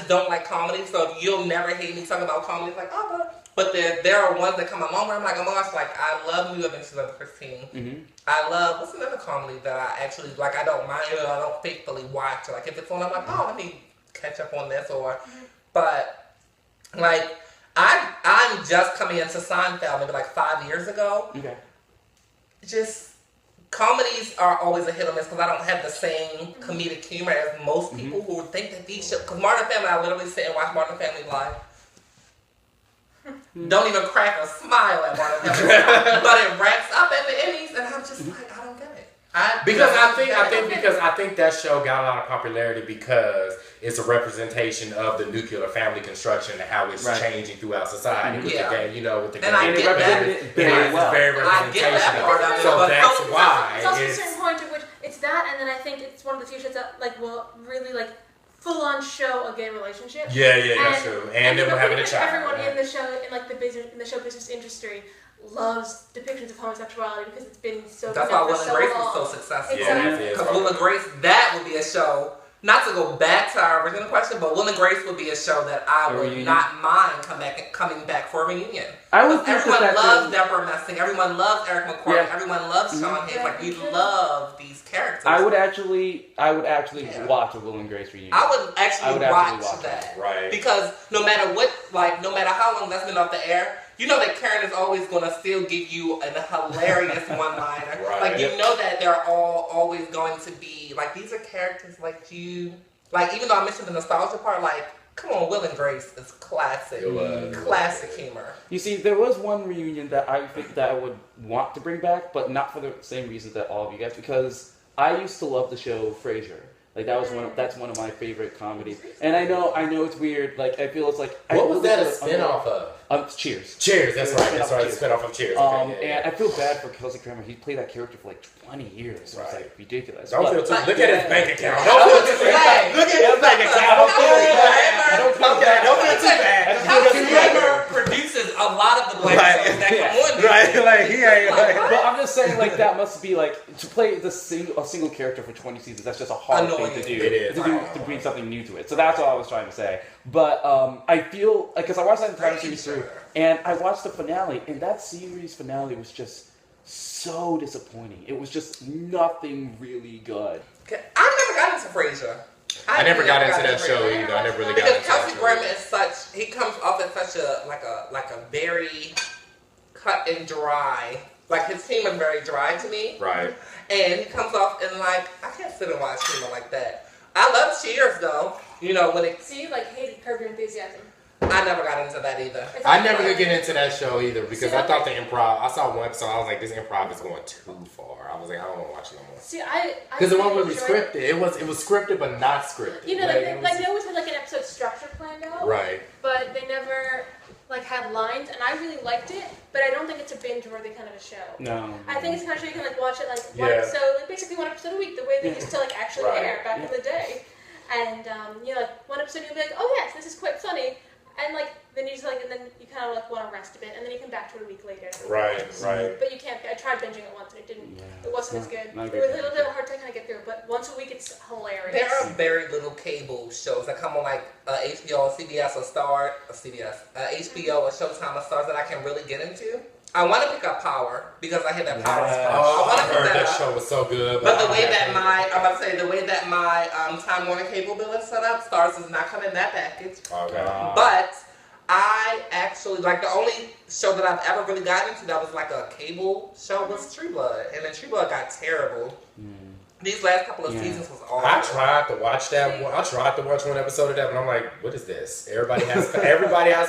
just don't like comedy, so you'll never hear me talk about comedy. It's like, but there are ones that come along where I'm like, oh my gosh, like I love New Adventures of Christine. Mm-hmm. I love, what's another comedy that I actually, like I don't mind, I don't faithfully watch. Like if it's on, I'm like, let me catch up on this, but like, I'm just coming into Seinfeld maybe like 5 years ago. Okay. Just, comedies are always a hit or miss because I don't have the same comedic humor as most people who think that these shows, because Modern Family, I literally sit and watch Modern Family live. Don't even crack a smile at Modern Family, but it racks up at the Emmys, and I'm just like, I don't get it. I think that show got a lot of popularity because it's a representation of the nuclear family construction and how it's changing throughout society. With the game, with the game. And I get that. It's very representational. So that's why it's also a certain point at which it's that, and then I think it's one of the few shows that will really full-on show a gay relationship. Yeah, that's true. And then we're having a child. Everyone in the show, in the show business industry, loves depictions of homosexuality because it's been so. That's why Will and Grace was so successful. Exactly. Because Will and Grace, that would be a show. Not to go back to our original question, but Will and Grace would be a show that I would not mind coming back for a reunion. Everyone loves Deborah Messing. Everyone loves Eric McCormick. Yeah. Everyone loves Sean Hayes. Like, you love these characters. I would actually watch a Will and Grace reunion. I would actually watch that. Right. Because no matter how long that's been off the air, you know that Karen is always going to still give you a hilarious one-liner. Right. Like, you know that they're all always going to be, like, these are characters like you. Like, even though I mentioned the nostalgia part, like, come on, Will and Grace is classic. Classic humor. You see, there was one reunion that I think that I would want to bring back, but not for the same reasons that all of you guys, because I used to love the show Frasier. Like that's one of my favorite comedies. And I know it's weird. Like I feel it's like what was that a spin-off of? Cheers. Cheers, that's right. A spin-off of Cheers. And I feel bad for Kelsey Grammer. He played that character for like 20 years. So it's like ridiculous. Don't feel too look at his bank account. Don't feel too bad. Look at his bank account. Don't feel too bad. Kelsey Grammer produces a lot of the black shows that come on. Right, like he ain't like. But I'm just saying, like that must be like to play a single character for 20 seasons. That's just a hard thing to do. It is to bring something new to it. So that's all I was trying to say. But I feel like because I watched that entire series through, and I watched the finale, and that series finale was just so disappointing. It was just nothing really good. I never got into Frasier. I never got into that show either. I never really got into that show. Because Kelsey Grammer is he comes off as such a very cut and dry. Like his humor is very dry to me. Right. And he comes off and I can't sit and watch humor like that. I love Cheers though. When it. So you hated Curb Your Enthusiasm. I never got into that either. I never could get into that show either because I thought the improv. I saw one episode. I was like, this improv is going too far. I was like, I don't want to watch it no more. See, because it wasn't really scripted. It was scripted but not scripted. They always had an episode structure planned out. Right. But they never had lines, and I really liked it. But I don't think it's a binge-worthy kind of a show. No. I think it's kind of show you can watch it one episode, basically one episode a week, the way they used to actually air back in the day. And one episode you'll be like, oh yes, this is quite funny. And then you just and then you kind of want to rest a bit, and then you come back to it a week later. Right. But you can't. I tried binging it once, and it didn't. It wasn't as good. It was a little bit hard to kind of get through. But once a week, it's hilarious. There are very little cable shows that come on HBO, CBS, or Star, HBO, or Showtime, or Stars that I can really get into. I want to pick up Power because I hear that Power is fun. I heard that show was so good. But the way that my Time Warner cable bill is set up, Stars is not coming in that package. Okay. But I actually the only show that I've ever really gotten into that was a cable show was True Blood, and then True Blood got terrible. These last couple of seasons was awful. I tried to watch that. I tried to watch one episode of that, but I'm like, what is this? Everybody has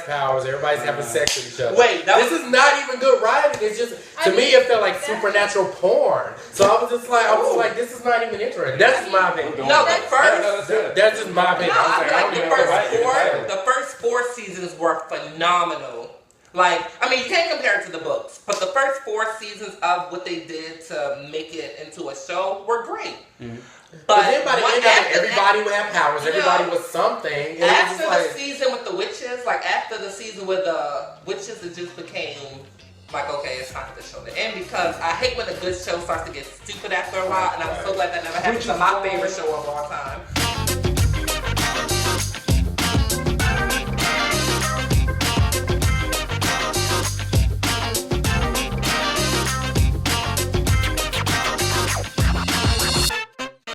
powers. Everybody's having sex with each other. Wait, this is not even good writing. It's just to me, it felt like supernatural porn. So I was just like, this is not even interesting. That's just my opinion. That's just my opinion. The first four seasons were phenomenal. You can't compare it to the books, but the first 4 seasons of what they did to make it into a show were great. Mm-hmm. But then by the end of it, everybody would have powers. Everybody was something. After the season with the witches, after the season with the witches, it just became okay, it's time for the show to end because I hate when a good show starts to get stupid after a while, and I'm so glad that never happened to my favorite show of all time.